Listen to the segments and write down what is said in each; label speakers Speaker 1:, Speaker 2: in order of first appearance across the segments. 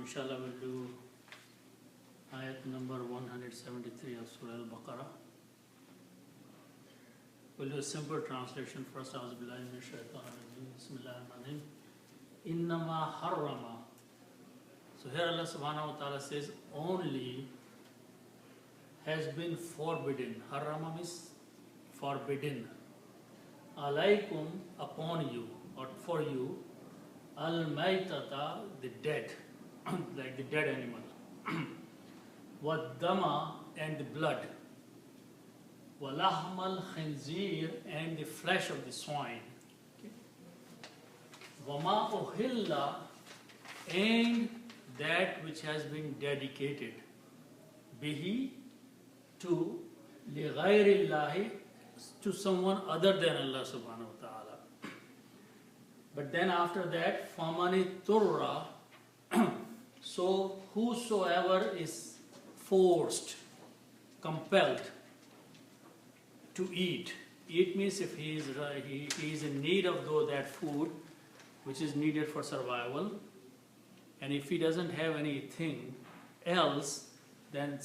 Speaker 1: inshallah we'll do Ayat number 173 of Surah Al-Baqarah. We'll do a simple translation first. Auzubillahi minash shaitanir rajim. Bismillahir-Rahmanir-Rahim. Innama harrama. So here Allah subhanahu wa ta'ala says only has been forbidden. Harrama means forbidden. Alaykum, upon you or for you, al-maytata, the dead, like the dead animal, wad-dama, and the blood, walahmal khinzir, and the flesh of the swine, wama uhilla, and that which has been dedicated, bihi, to li ghayrillahi, to someone other than Allah subhanahu wa ta'ala. But then after that, famani turra, so whosoever is forced, compelled to eat. Eat means if he is in need of that food which is needed for survival, and if he doesn't have anything else, then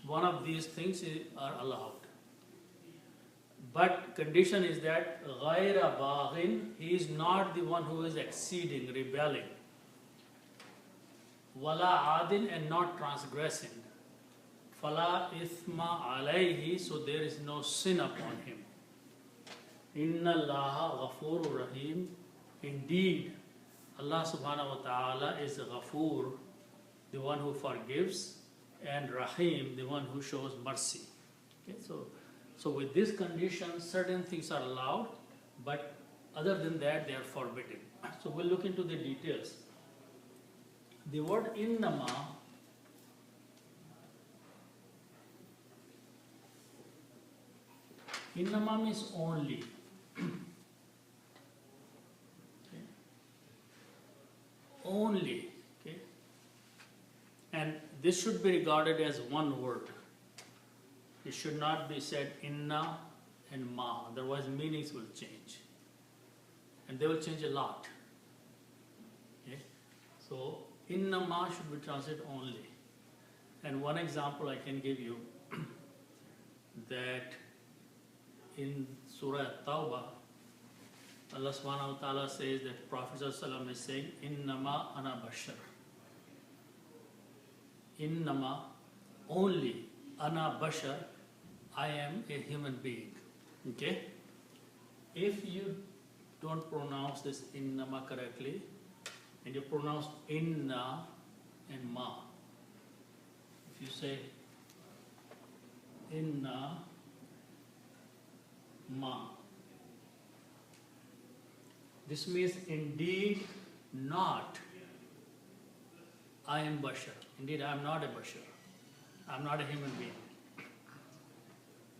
Speaker 1: one of these things are allowed. But condition is that ghayra baghin, he is not the one who is exceeding, rebelling. Wala adin, and not transgressing. Fala ithma alayhi, so there is no sin upon him. Inna Allaha ghafurur rahim. Indeed, Allah subhanahu wa ta'ala is Ghafur, the one who forgives, and Rahim, the one who shows mercy. Okay, so with this condition, certain things are allowed, but other than that, they are forbidden. So we'll look into the details. The word innama means only. Okay. Only. Okay. And this should be regarded as one word. It should not be said inna and ma, otherwise meanings will change. And they will change a lot. Okay? So, inna ma should be translated only. And one example I can give you, that in Surah Tawbah, Allah subhanahu wa ta'ala says that Prophet ﷺ is saying, innama ana bashar. Innama, only, ana bashar, I am a human being. Okay? If you don't pronounce this innama correctly, and you pronounce inna and ma, if you say inna ma, this means indeed not I am bashar. Indeed, I am not a bashar. I am not a human being.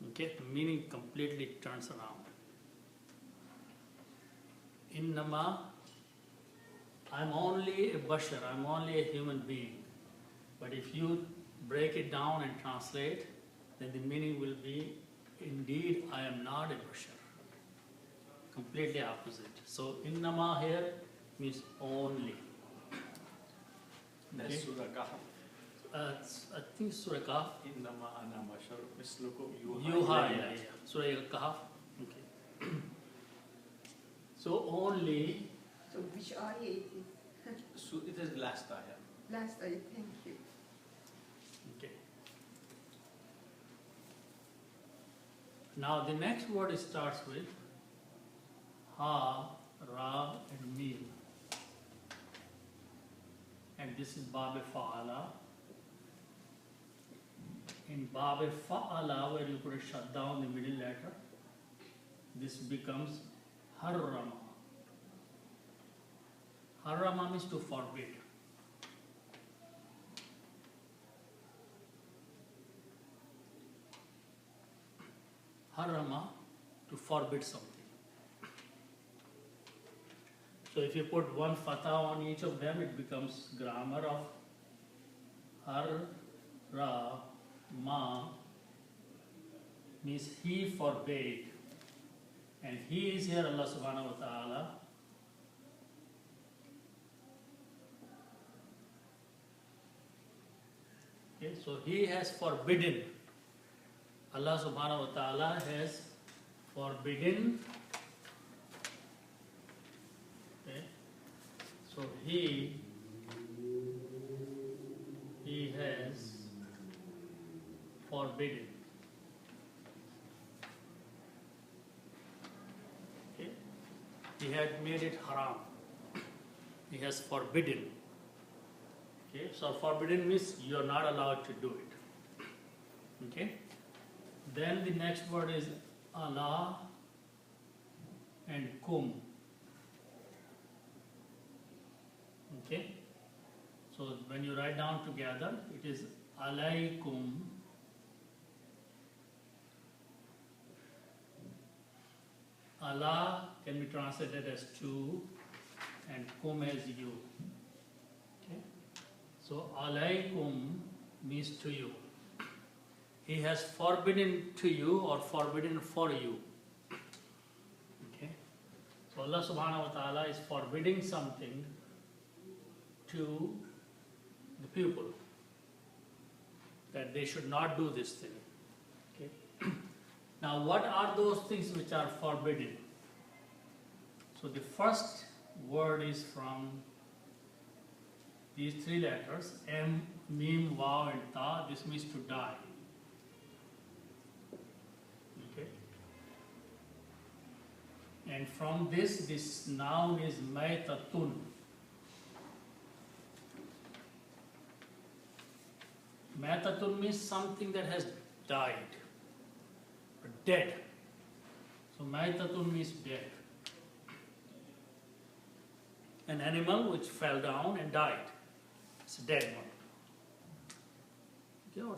Speaker 1: Okay, the meaning completely turns around. Innama, I'm only a bashar, I'm only a human being. But if you break it down and translate, then the meaning will be, indeed, I am not a bashar. Completely opposite. So, innama here means only.
Speaker 2: That's
Speaker 1: Okay.
Speaker 2: Surah Kahf.
Speaker 1: I think Surah Kahf.
Speaker 2: Innama ana bashar mislukum
Speaker 1: Yuha, yeah. Surah Kahf. Okay. So only.
Speaker 3: So which ayah it is?
Speaker 2: So it is last ayah.
Speaker 3: Last ayah, thank you.
Speaker 1: Okay. Now the next word starts with ha, ra, and mim. And this is Bab Fa'ala. In Bab Fa'ala, where you put a shut down the middle letter, this becomes harrama. Harrama means to forbid. Harrama, to forbid something. So if you put one fatha on each of them, it becomes grammar of har, ra, ma, means he forbade. And he is here Allah subhanahu wa ta'ala. Okay, so he has forbidden. Allah subhanahu wa ta'ala has forbidden. Okay, so he has forbidden. Okay, he had made it haram. He has forbidden. Okay, so forbidden means you are not allowed to do it. Okay, then the next word is Allah and kum. Okay, so when you write down together, it is alaykum Allah can be translated as to and kum as you. Okay, so alaykum means to you. He has forbidden to you or forbidden for you. Okay, so Allah subhanahu wa ta'ala is forbidding something to the people, that they should not do this thing. Okay. Now, what are those things which are forbidden? So the first word is from these three letters, M, Mim, Waw and Ta. This means to die. Okay. And from this noun is Maitatun. Maitatun means something that has died, or dead. So Maitatun means dead. An animal which fell down and died. It's a dead one. Okay, or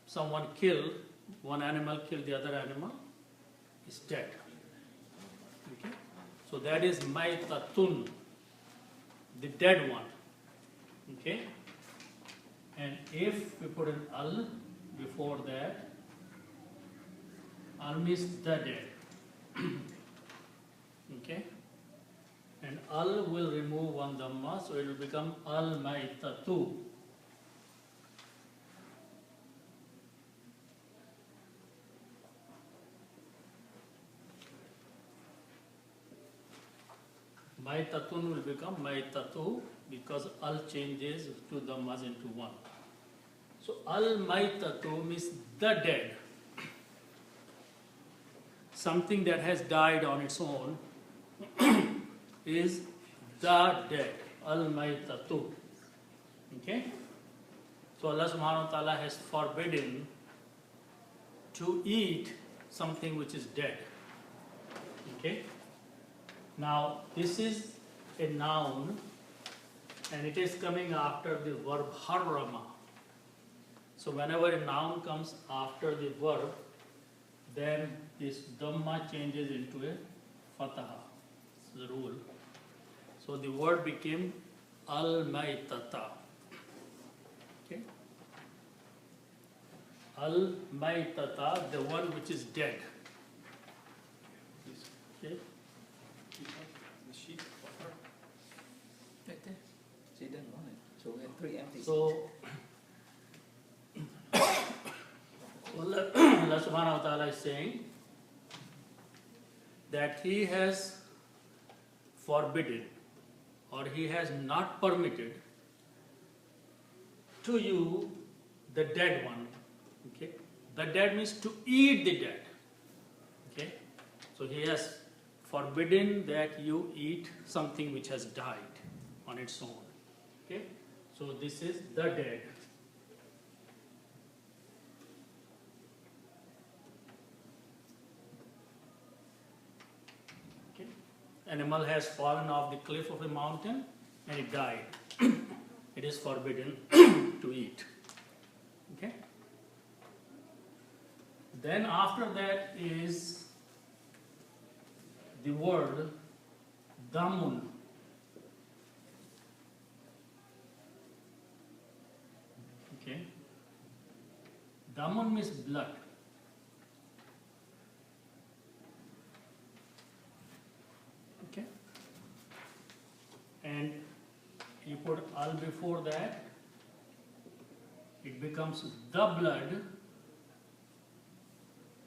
Speaker 1: someone killed, one animal killed the other animal, is dead. Okay? So that is Maitatun, the dead one. Okay? And if we put an al before that, al means the dead. Okay? And al will remove one dhamma, so it will become al maitatu. Maitatun will become maitatu because al changes two dhammas into one. So al-maitatu means the dead. Something that has died on its own is the dead. Al-maitatu. Okay? So Allah subhanahu wa ta'ala has forbidden to eat something which is dead. Okay? Now this is a noun and it is coming after the verb harrama. So whenever a noun comes after the verb, then this dhamma changes into a fataha. This is the rule. So the word became al-maitata. Okay? Al-maitata, the one which is dead. Okay?
Speaker 2: The sheep for her.
Speaker 4: Right there. She doesn't want it. So we have 3 empty.
Speaker 1: So Allah subhanahu wa ta'ala is saying that He has forbidden or He has not permitted to you the dead one. Okay? The dead means to eat the dead. Okay? So He has forbidden that you eat something which has died on its own. Okay? So this is the dead. Animal has fallen off the cliff of a mountain and it died. It is forbidden to eat. Okay? Then after that is the word damun. Okay? Damun means blood. Okay? And you put al before that, it it becomes the blood.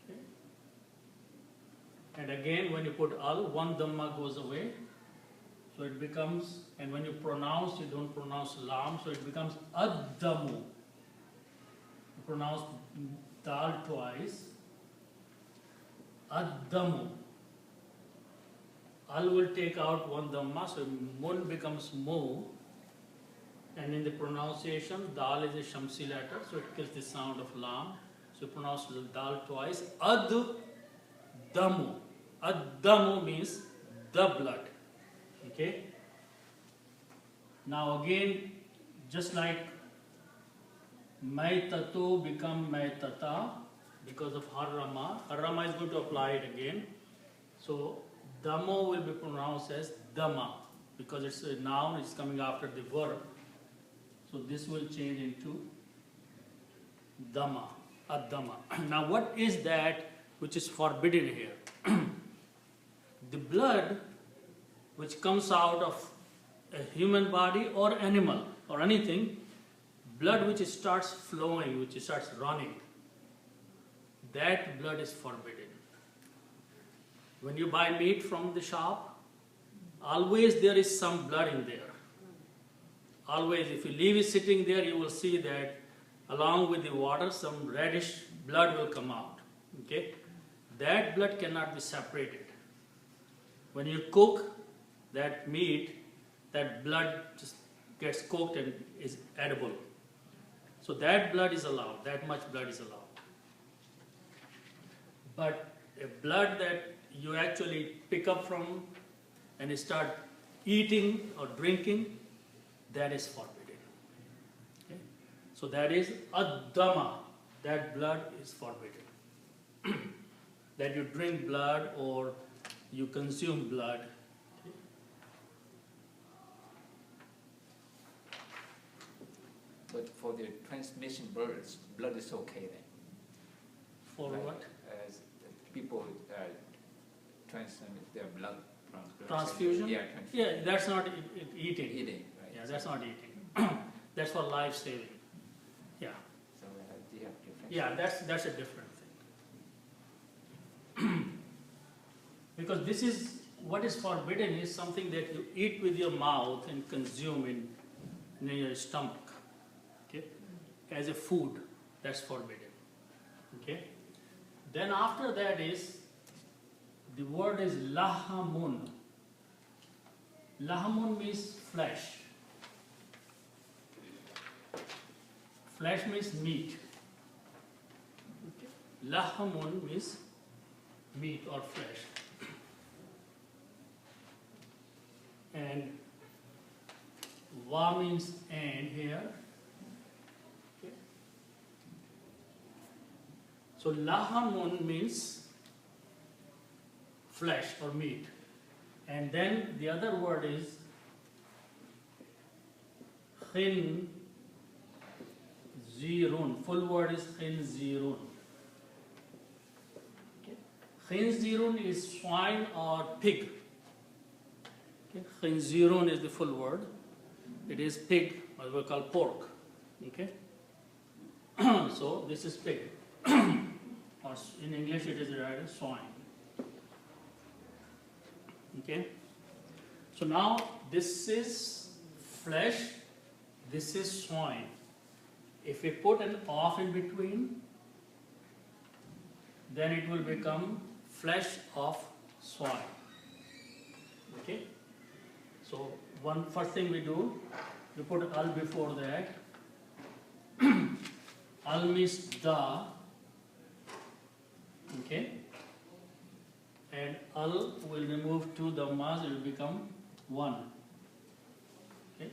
Speaker 1: Okay. And again, when you put al, one dhamma goes away. So it becomes, and when you pronounce, you don't pronounce lam, so it becomes ad-damu. You pronounce dal twice. Ad-damu. Al will take out one dhamma, so mun becomes mu. And in the pronunciation, dal is a shamsi letter, so it kills the sound of lam. So you pronounce the dal twice. Ad-damu. Ad-damu means the blood. Okay. Now again, just like maitatu become maitata because of harrama. Harrama is going to apply it again. So damo will be pronounced as dama because it's a noun, it's coming after the verb. So this will change into dama, ad-dama. Now what is that which is forbidden here? The blood which comes out of a human body or animal or anything, blood which starts flowing, which starts running, that blood is forbidden. When you buy meat from the shop, always there is some blood in there. Always, if you leave it sitting there, you will see that along with the water, some reddish blood will come out. Okay? That blood cannot be separated. When you cook that meat, that blood just gets cooked and is edible. So that blood is allowed, that much blood is allowed. But a blood that you actually pick up from and start eating or drinking, that is forbidden. Okay? So that is ad-dama, that blood is forbidden. That you drink blood or you consume blood.
Speaker 4: But for the transmission blood is okay then.
Speaker 1: For
Speaker 4: Like,
Speaker 1: what?
Speaker 4: As people transmit their blood from
Speaker 1: Transfusion?
Speaker 4: Yeah, transfusion.
Speaker 1: Yeah, that's not eating.
Speaker 4: Eating, right?
Speaker 1: Yeah, that's not eating. That's for life saving. Yeah.
Speaker 4: So they have different.
Speaker 1: Yeah, that's a different thing. Because this is, what is forbidden is something that you eat with your mouth and consume in your stomach. Okay? As a food, that's forbidden. Okay? Then after that is, the word is lahamun. Lahamun means flesh. Flesh means meat. Okay? Lahamun means meat or flesh. And wa means and here. Okay. So lahamun means flesh or meat. And then the other word is khinzirun. Full word is khinzirun. Okay. Khinzirun is swine or pig. Okay. Khinzirun is the full word. It is pig, or we call pork. Okay. So this is pig. Or in English it is rather swine. Okay. So now this is flesh, this is swine. If we put an off in between, then it will become flesh of swine. Okay. So first thing we do, we put al before that. Al means the. Okay. And al will remove two dhammas, it will become one. Okay.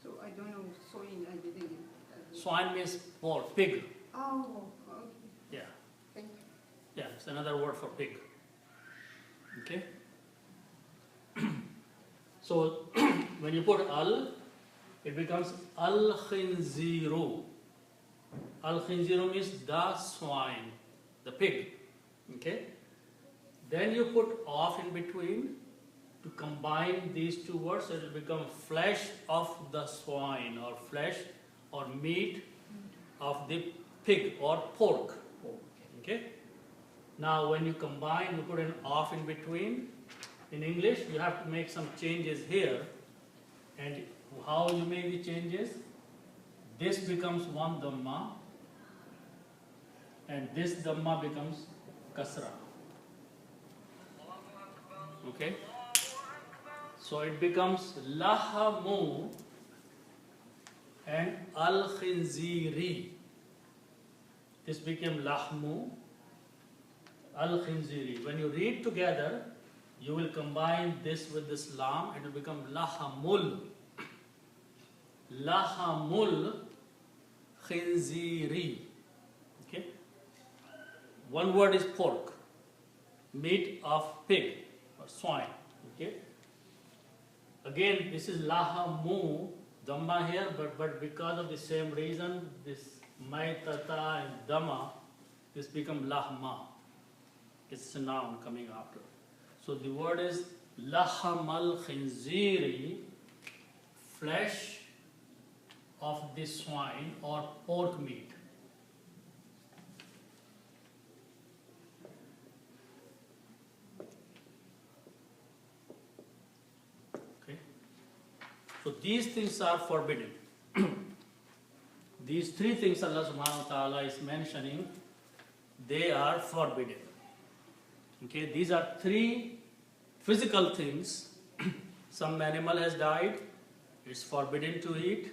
Speaker 3: So I don't know, swine, I didn't.
Speaker 1: Swine means pork, pig.
Speaker 3: Oh, okay.
Speaker 1: Yeah.
Speaker 3: Thank you.
Speaker 1: Yeah, it's another word for pig. Okay. So when you put al, it becomes al khinziru. Al khinziru means the swine, the pig. Okay. Then you put off in between to combine these two words, so it will become flesh of the swine or flesh or meat of the pig or pork. Okay? Now when you combine, you put an off in between. In English, you have to make some changes here. And how you make the changes? This becomes one dhamma, and this dhamma becomes kasra. Okay? So it becomes lahamu and al-khinziri. This became lahmu, al-khinziri. When you read together, you will combine this with this lam and it will become lahamul. Lahamul khinziri. Okay? One word is pork, meat of pig or swine. Okay? Again, this is lahamu, dhamma here, but because of the same reason, this maitata and dhamma, this become lahma. It's a noun coming after. So the word is lahamal khinziri, flesh of the swine or pork meat. Okay. So these things are forbidden. These three things Allah subhanahu wa ta'ala is mentioning, they are forbidden. Okay, these are three physical things. Some animal has died, it's forbidden to eat.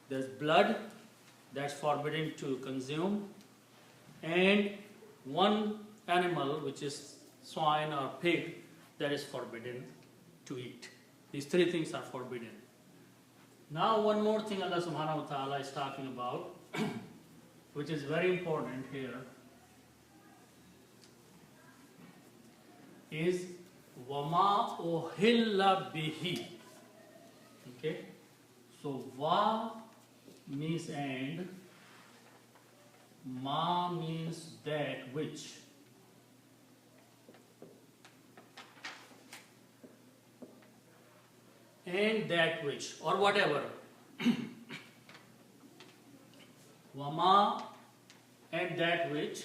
Speaker 1: There's blood, that's forbidden to consume. And one animal, which is swine or pig, that is forbidden to eat. These three things are forbidden. Now one more thing Allah subhanahu wa ta'ala is talking about, which is very important here, is wama uhilla bihi. Okay? So wa means and, ma means that which. And that which, or whatever. Wama and that which.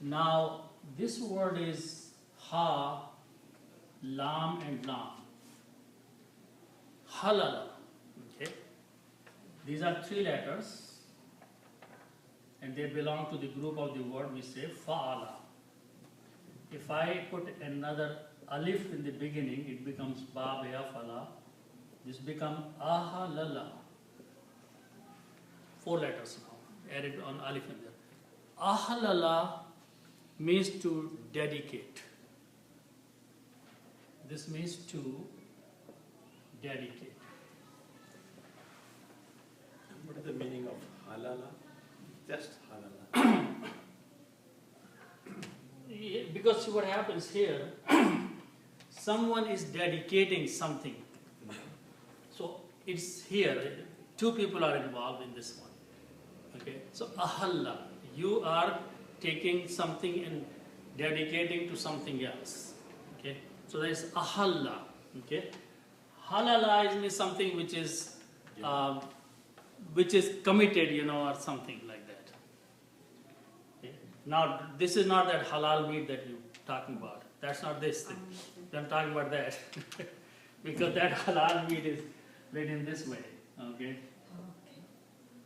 Speaker 1: Now this word is ha, lam and lam. Halala. Okay. These are three letters and they belong to the group of the word we say fa'ala. If I put another alif in the beginning, it becomes ba, ya, fala. This becomes ahalala. 4 letters now, added on alif in there. Ahalala means to dedicate. This means to dedicate.
Speaker 2: What is the meaning of halala? Just halala.
Speaker 1: Because see what happens here, someone is dedicating something. So it's here, 2 people are involved in this one. Okay, so ahalla, you are taking something and dedicating to something else. Okay, so there is ahalla. Okay, halala means something which is committed, or something like that. Okay? Now this is not that halal meat that you're talking about. That's not this thing. I'm talking about that because that halal meat is made in this way. Okay.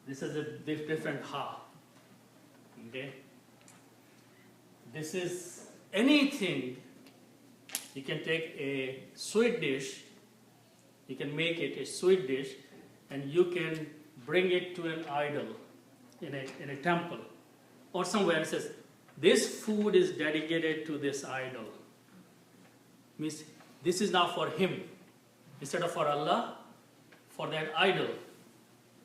Speaker 1: This is a different ha. Okay. This is anything. You can take a sweet dish. You can make it a sweet dish, and you can bring it to an idol in a temple or somewhere. It says this food is dedicated to this idol. Means this is now for him instead of for Allah, for that idol,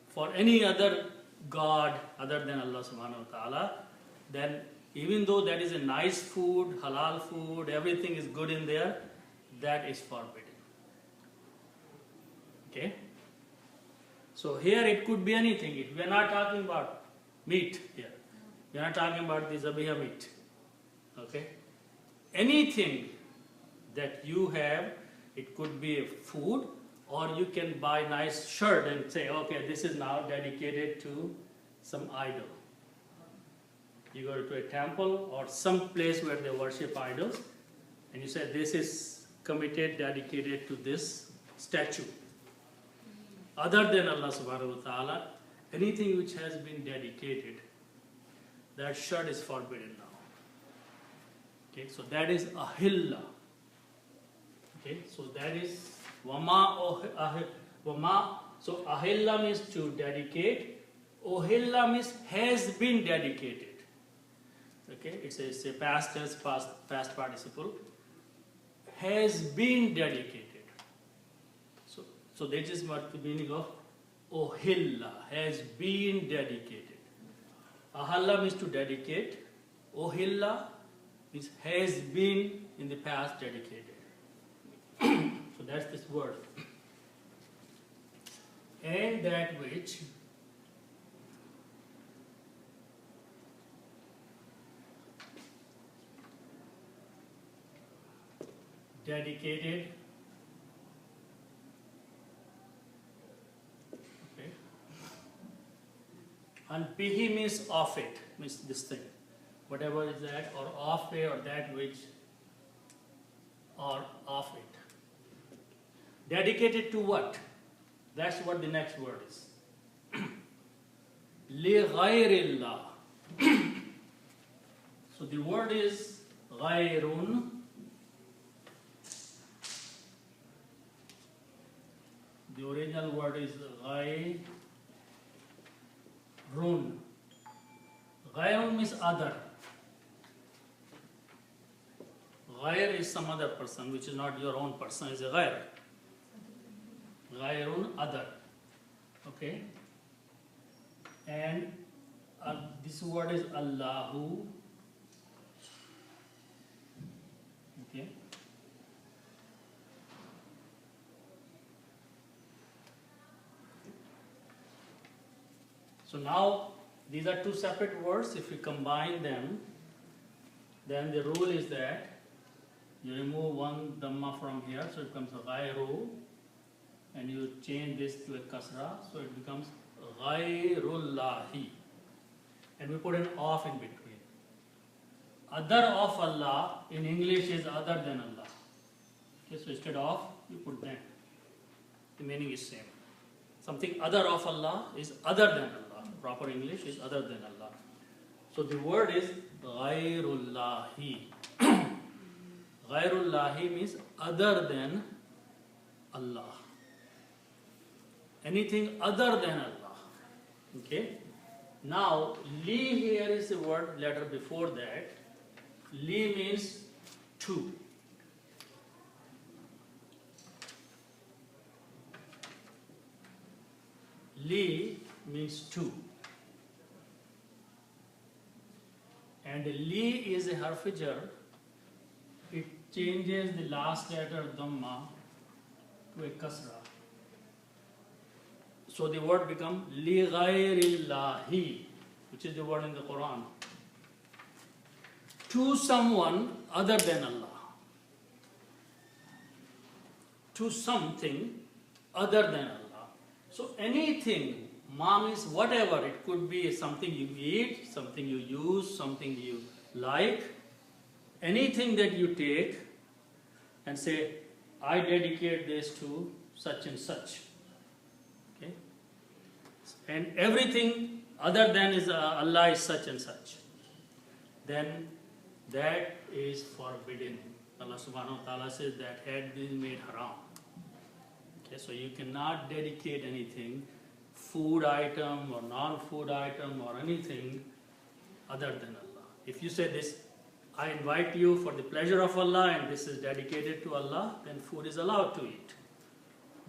Speaker 1: for any other god other than Allah subhanahu wa ta'ala. Then even though that is a nice food, halal food, everything is good in there, that is forbidden. Okay? So here it could be anything. We are not talking about meat here. We are not talking about the zabiha meat. Okay? Anything that you have, it could be a food, or you can buy a nice shirt and say, okay, this is now dedicated to some idol. You go to a temple or some place where they worship idols, and you say this is committed, dedicated to this statue. Other than Allah subhanahu wa ta'ala, anything which has been dedicated, that shirk is forbidden now. Okay, so that is ahilla. Okay, so that is wama. So ahilla means to dedicate. Ohilla means has been dedicated. Okay, it's a past tense, past participle. Has been dedicated. So that is what the meaning of ohilla, has been dedicated. Ahalla means to dedicate. Ohilla means has been in the past dedicated. So that's this word. And that which dedicated, okay, and bihi means of it, means this thing, whatever is that, or of it, or that which, or of it. Dedicated to what? That's what the next word is. Li ghayrillah. So the word is ghayrun. The original word is ghayrun. Ghayrun means other. Ghayr is some other person, which is not your own person, is a ghayr. Ghayrun, other. Okay? And this word is Allahu. Okay? So now these are two separate words. If you combine them, then the rule is that you remove one dhamma from here, so it becomes ghayru, and you change this to a kasra, so it becomes ghayrullahi, and we put an of in between. Other of Allah in English is other than Allah. Okay, so instead of, you put that. The meaning is same. Something other of Allah is other than Allah. Proper English is other than Allah. So the word is ghayrullahi. Ghayrullahi means other than Allah. Anything other than Allah. Okay? Now, li here is the word letter before that. Li means to. Li means to. And li is a harf jar. It changes the last letter dhamma to a kasra. So the word becomes li ghayrillahi, which is the word in the Quran. To someone other than Allah. To something other than Allah. So anything, ma means whatever, it could be something you eat, something you use, something you like, anything that you take and say, I dedicate this to such and such. Okay? And everything other than is Allah is such and such. Then that is forbidden. Allah subhanahu wa ta'ala says that had been made haram. Okay, so you cannot dedicate anything, food item or non-food item or anything other than Allah. If you say this, I invite you for the pleasure of Allah and this is dedicated to Allah, then food is allowed to eat.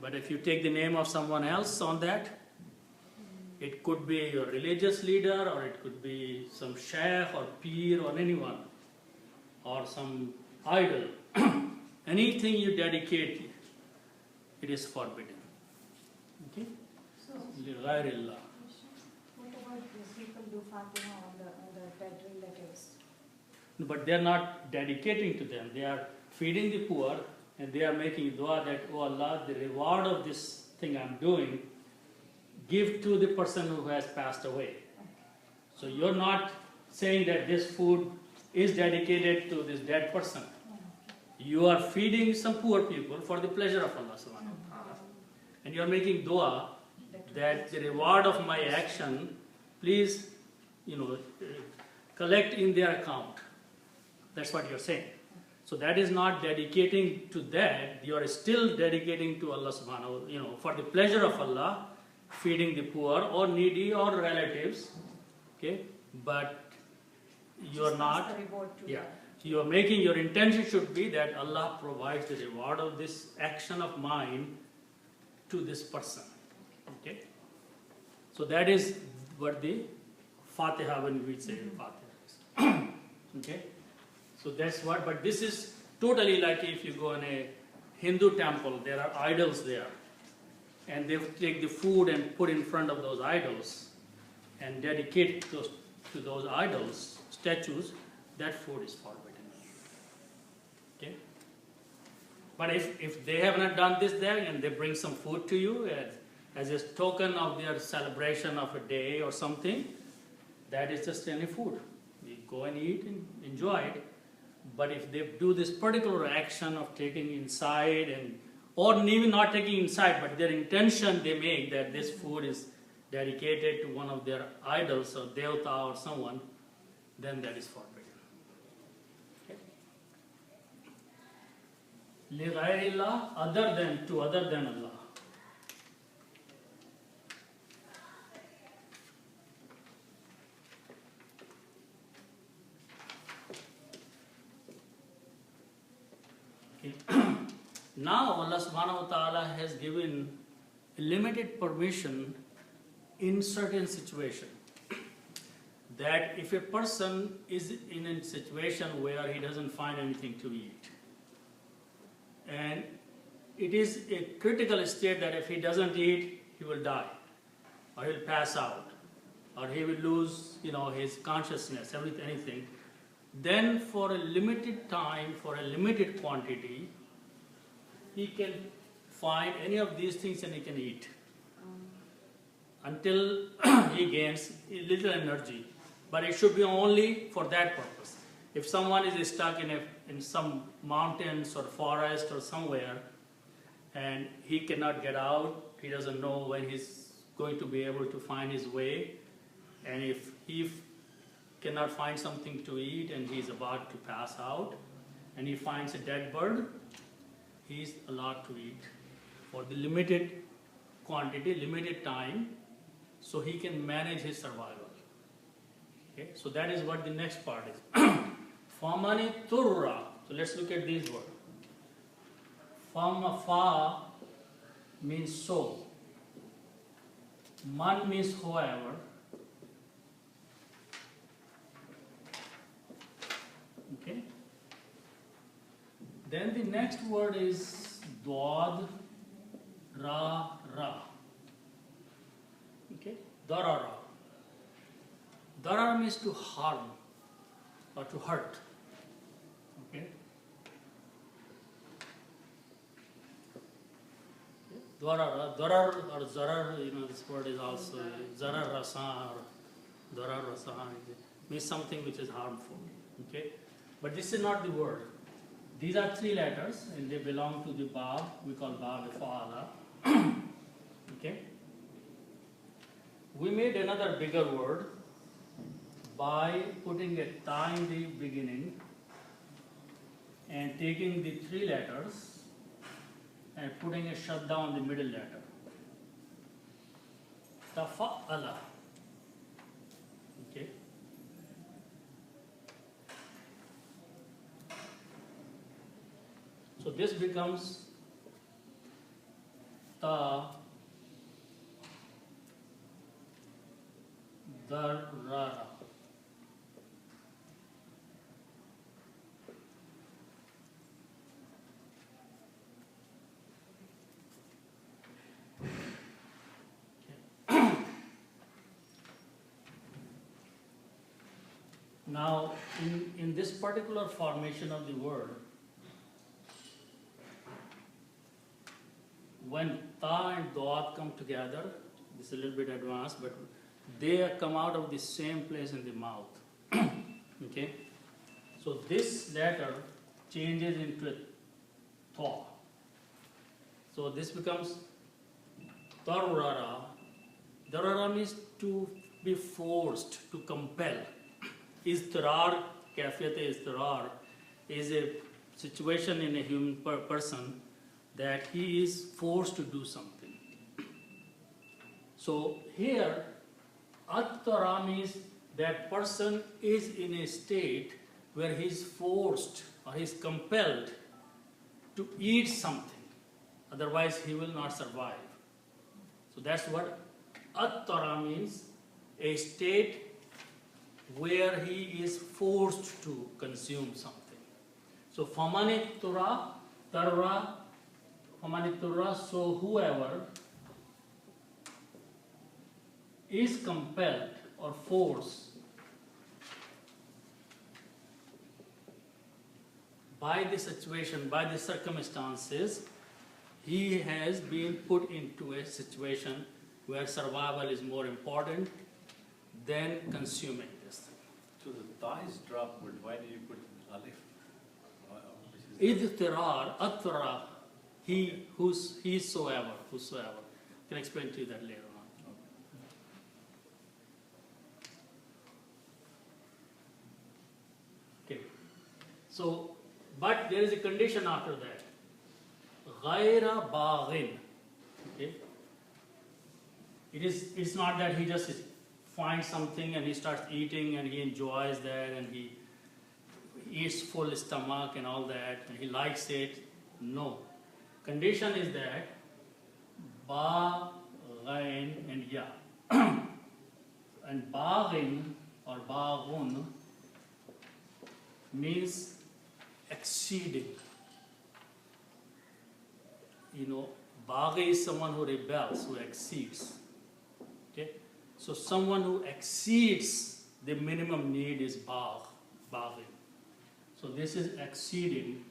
Speaker 1: But if you take the name of someone else on that, it could be your religious leader or it could be some sheikh or peer or anyone or some idol. Anything you dedicate, it is forbidden. Okay?
Speaker 3: So,
Speaker 1: Ligharillah.
Speaker 3: what about these people do Fatiha on the dead relatives?
Speaker 1: But they are not dedicating to them. They are feeding the poor and they are making dua that, oh Allah, the reward of this thing I'm doing, give to the person who has passed away. So you're not saying that this food is dedicated to this dead person. You are feeding some poor people for the pleasure of Allah subhanahu wa ta'ala. And you're making dua that the reward of my action, please, collect in their account. That's what you're saying. So that is not dedicating to that. You are still dedicating to Allah subhanahu, for the pleasure of Allah, feeding the poor or needy or relatives. Okay? But you are not.
Speaker 3: The reward to
Speaker 1: Yeah.
Speaker 3: that.
Speaker 1: You are making, your intention should be that Allah provides the reward of this action of mine to this person. Okay? So that is what the Fatiha, when we say Fatiha is. Okay? So that's what, but this is totally like if you go in a Hindu temple, there are idols there. And they take the food and put in front of those idols and dedicate those to those idols, statues, that food is forbidden. Okay? But if they have not done this there and they bring some food to you as a token of their celebration of a day or something, that is just any food. You go and eat and enjoy it. But if they do this particular action of taking inside or even not taking inside, but their intention they make that this food is dedicated to one of their idols or devta or someone, then that is forbidden. لِغَيْرِ اللَّهِ, other than Allah. Okay. Now Allah subhanahu wa ta'ala has given limited permission in certain situation, that if a person is in a situation where he doesn't find anything to eat, and it is a critical state that if he doesn't eat, he will die, or he'll pass out, or he will lose, his consciousness, anything, then for a limited time, for a limited quantity, he can find any of these things and he can eat until he gains a little energy. But it should be only for that purpose. If someone is stuck in some mountains or forest or somewhere and he cannot get out, he doesn't know when he's going to be able to find his way, and if he cannot find something to eat and he's about to pass out and he finds a dead bird, he's allowed to eat for the limited quantity, limited time, so he can manage his survival. Okay? So that is what the next part is. Famani turra. So let's look at these words. Fa means so. Man means whoever. Okay. Then the next word is dwad ra. Okay. Darara. Darar means to harm or to hurt. Okay. Darar or zarar, this word is also zarar rasa or darar rasa, means something which is harmful. Okay. But this is not the word. These are 3 letters and they belong to the bab. We call bab fa'ala. Okay. We made another bigger word by putting a ta in the beginning and taking the 3 letters and putting a shadda on the middle letter. Tafa'ala. Okay. So this becomes ta darara. Now, in this particular formation of the word, when ta and dot come together, this is a little bit advanced, but they come out of the same place in the mouth. Okay? So this letter changes into a tha. So this becomes darara. Darara means to be forced, to compel. Iztirar, kafiyat-e-iztirar is a situation in a human person that he is forced to do something. So here, at-tara means that person is in a state where he is forced or he is compelled to eat something. Otherwise, he will not survive. So that's what at-tara means, a state where he is forced to consume something. So famanit-tura, tarra, famanit-tura, so whoever is compelled or forced by the situation, by the circumstances, he has been put into a situation where survival is more important than consuming this thing.
Speaker 2: So the ta is dropped, but why do you put alif?
Speaker 1: Idtirar, atra, he, whosoever. I can explain to you that later on. Okay. So, but there is a condition after that. Ghaira baghin. Okay. It's not that he just finds something and he starts eating and he enjoys that and he eats full stomach and all that and he likes it. No. Condition is that ba, ghain and ya. And baghin or baghun means exceeding. You know, baghi is someone who rebels, who exceeds. Okay? So someone who exceeds the minimum need is baghi. So this is exceeding.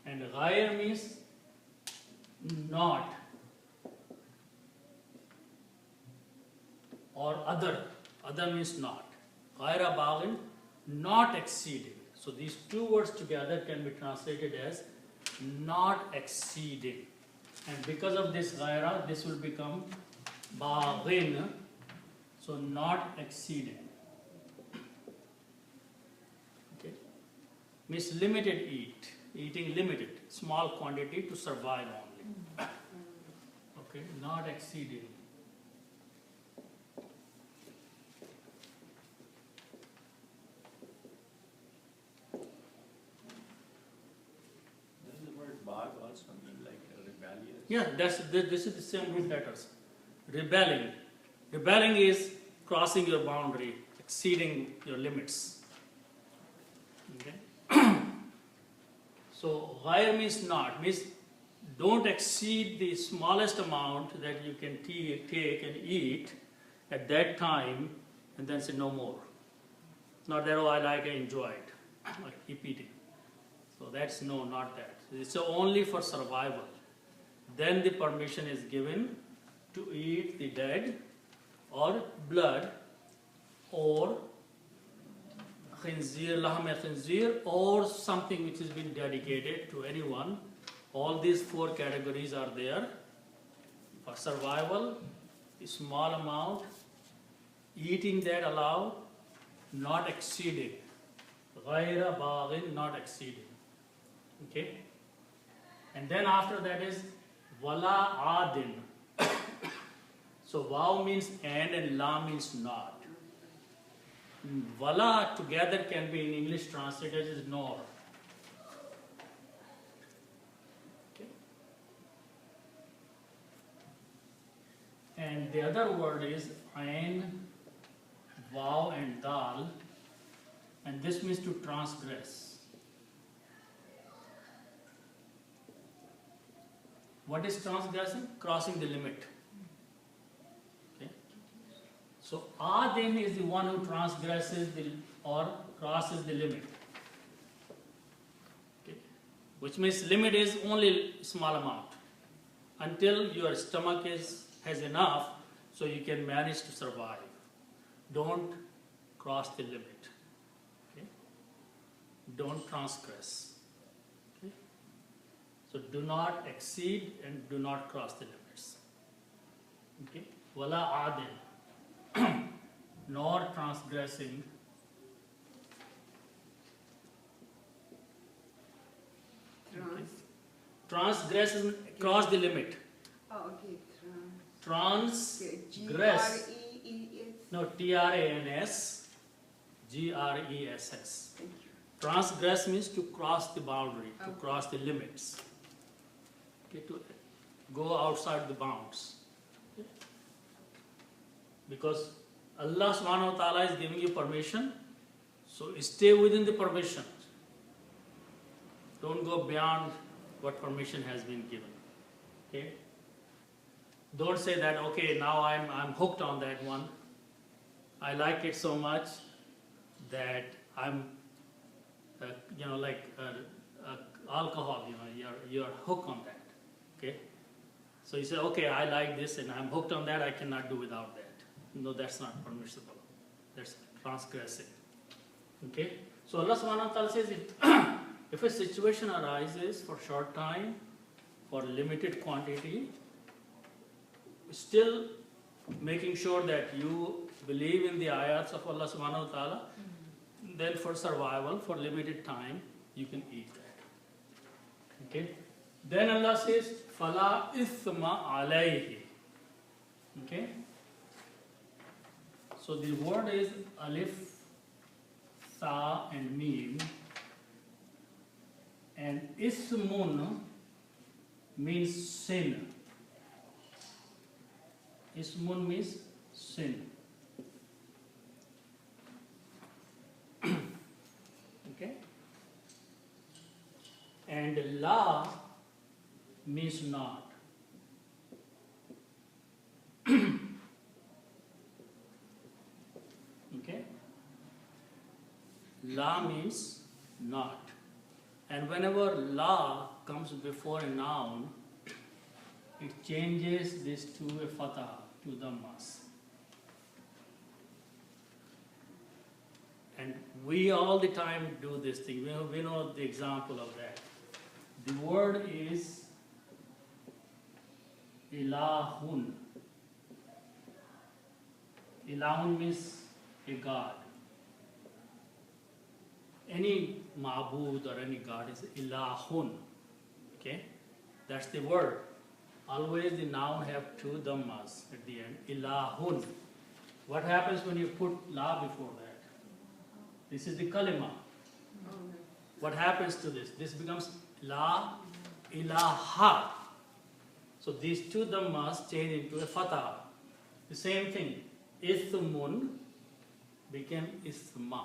Speaker 1: And ghair means not or other. Other means not. Ghaira baghin, not exceeding. So these two words together can be translated as not exceeding. And because of this ghaira, this will become baghin. So not exceeding. Okay? Means limited eating limited, small quantity to survive only. Okay, not exceeding.
Speaker 2: Does the word bag also mean like rebellious?
Speaker 1: Yeah, this is the same root letters. Rebelling. Rebelling is crossing your boundary, exceeding your limits. Okay? So, ghair means not, means don't exceed the smallest amount that you can take and eat at that time and then say no more. It's not that, oh, I like, I enjoy it. I keep eating. So that's no, not that. It's only for survival. Then the permission is given to eat the dead or blood or khinzir, lahm khinzir, or something which has been dedicated to anyone. All these four categories are there. For survival, a small amount, eating that allowed, not exceeding. Ghaira baghin, not exceeding. Okay? And then after that is wala adin. So waw means and la means not. Wala together can be in English translated as nor. Okay. And the other word is ain, waw and dal, and this means to transgress. What is transgressing? Crossing the limit. Okay. So adin is the one who transgresses or crosses the limit. Okay. Which means limit is only small amount until your stomach has enough so you can manage to survive. Don't cross the limit. Okay. Don't transgress. Okay. So do not exceed and do not cross the limits. Okay. Wala adil, nor transgressing. Okay. Transgress is cross the limit.
Speaker 5: Oh, okay.
Speaker 1: Transgress.
Speaker 5: G-R-E-E-S.
Speaker 1: No, Trans, Gress.
Speaker 5: Thank you.
Speaker 1: Transgress means to cross the boundary, to
Speaker 5: Okay.
Speaker 1: cross the limits. Okay, to go outside the bounds. Okay. Because Allah subhanahu wa ta'ala is giving you permission, so stay within the permission. Don't go beyond what permission has been given. Okay? Don't say that, okay, now I'm hooked on that one. I like it so much that I'm, like alcohol, you're hooked on that. Okay? So you say, okay, I like this and I'm hooked on that, I cannot do without that. No, that's not permissible. That's transgressing. Okay? So Allah subhanahu wa ta'ala says, if a situation arises for short time, for limited quantity, still making sure that you believe in the ayats of Allah subhanahu wa ta'ala, then for survival, for limited time, you can eat that. Okay? Then Allah says, Fala ithma alayhi. Okay? So the word is alif, sa and mim. And ismun means sin. Ismun means sin. Okay? And la means not. Okay? La means not. And whenever la comes before a noun, it changes this to a fatah, to dhammas. And we all the time do this thing. We know the example of that. The word is ilahun. Ilahun means a god. Any ma'bud or any god is ilahun. Okay? That's the word. Always the noun have two dhammas at the end. Ilahun. What happens when you put la before that? This is the kalima. What happens to this? This becomes la ilaha. So these two dhammas change into a fatah. The same thing. Ithmun became isma.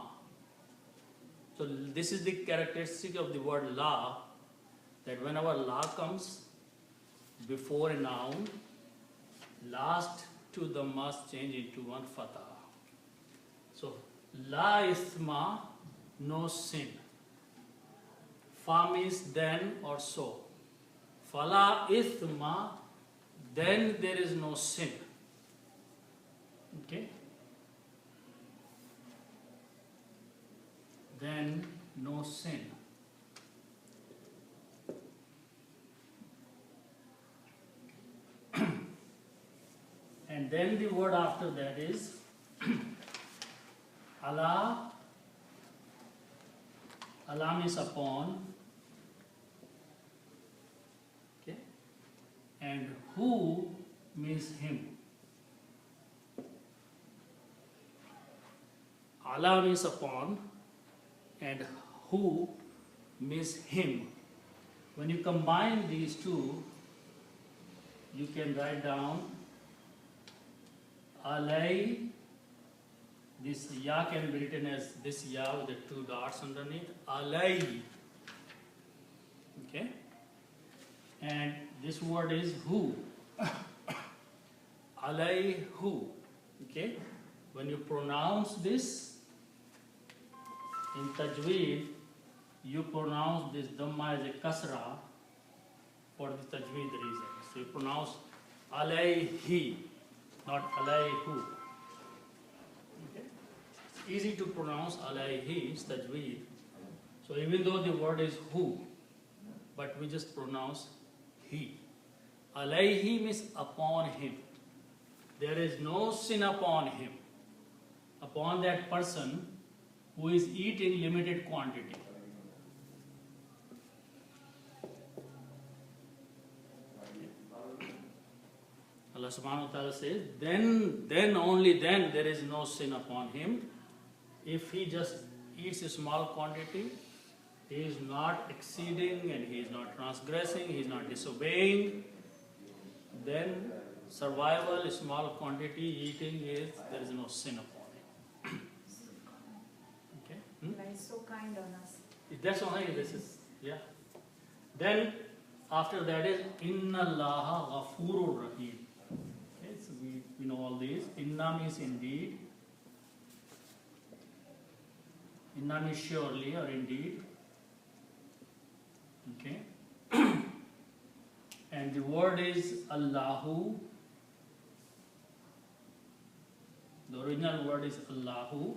Speaker 1: So this is the characteristic of the word la, that whenever la comes before a noun, last two dhammas change into one fatah. So la isma, no sin. Fa means then or so. Fala ithma, then there is no sin. Okay? Then no sin. And then the word after that is Allah. Allah means upon. Okay? And who means him. Allah means upon, and who means him. When you combine these two, you can write down alay. This ya can be written as this ya with the two dots underneath. Alay. Okay? And this word is who. Alay who. Okay? When you pronounce this in tajweed, you pronounce this dhamma as a kasra for the tajweed reason. So you pronounce alayhi, not alayhu. Okay? It's easy to pronounce alayhi, it's tajweed. So even though the word is who, but we just pronounce he. Alayhi means upon him. There is no sin upon him, upon that person who is eating limited quantity. Allah subhanahu wa ta'ala says, then only then there is no sin upon him. If he just eats a small quantity, he is not exceeding and he is not transgressing, he is not disobeying, then survival, small quantity eating is, there is no sin upon him. Okay?
Speaker 3: Allah is so kind on us.
Speaker 1: That's only this is, yeah. Then after that is Inna Allaha Ghafurur Rahim. Okay, so we know all these. Inna means indeed. Inna means surely or indeed. Okay. And the word is Allahu. The original word is Allahu.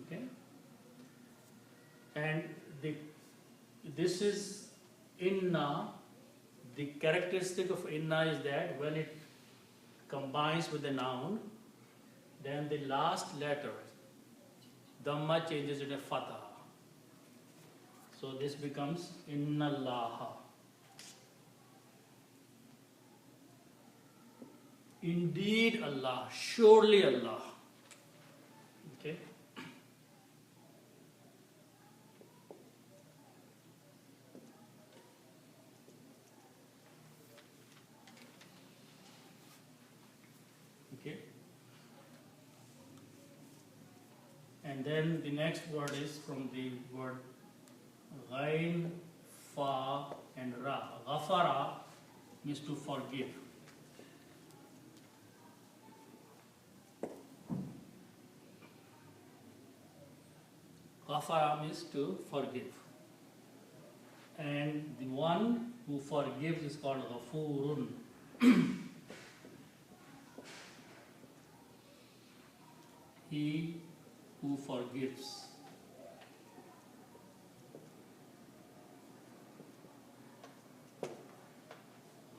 Speaker 1: Okay. And this is Inna. The characteristic of Inna is that when it combines with the noun, then the last letter, Dhamma, changes into Fatah. So this becomes Inna Allaha. Indeed Allah, surely Allah. Okay. Okay. And then the next word is from the word Ghain, Fa and Ra. Ghafara means to forgive. Ghafara means to forgive. And the one who forgives is called Ghafurun. He who forgives.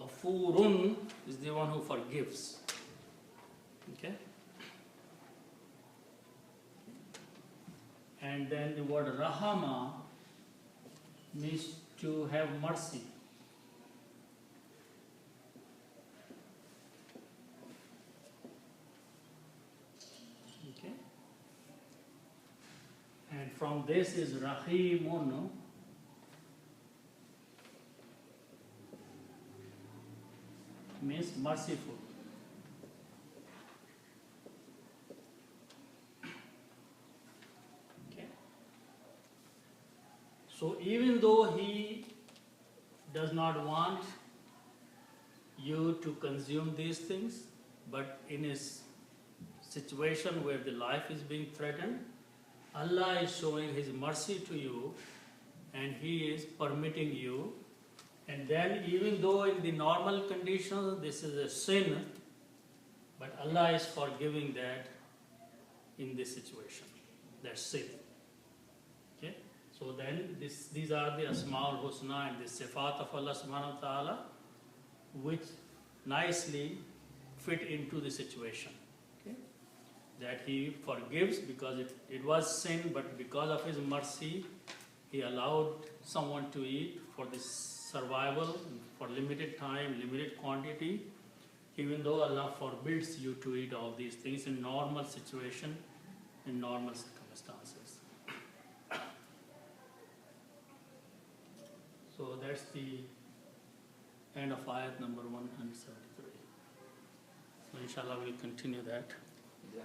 Speaker 1: Ghafurun is the one who forgives. Okay? And then the word Rahama means to have mercy. Okay? And from this is Rahimun, means merciful. Okay. So even though he does not want you to consume these things, but in his situation where the life is being threatened, Allah is showing His mercy to you and He is permitting you. And then even though in the normal conditions this is a sin, but Allah is forgiving that in this situation. That's sin. Okay? So then these are the Asma'ul Husna and the Sifat of Allah subhanahu wa ta'ala, which nicely fit into the situation. Okay? That He forgives because it was sin, but because of His mercy, He allowed someone to eat for this survival, for limited time, limited quantity, even though Allah forbids you to eat all these things in normal situation, in normal circumstances. So that's the end of ayat number 173. So inshallah we'll continue that.
Speaker 4: Yeah.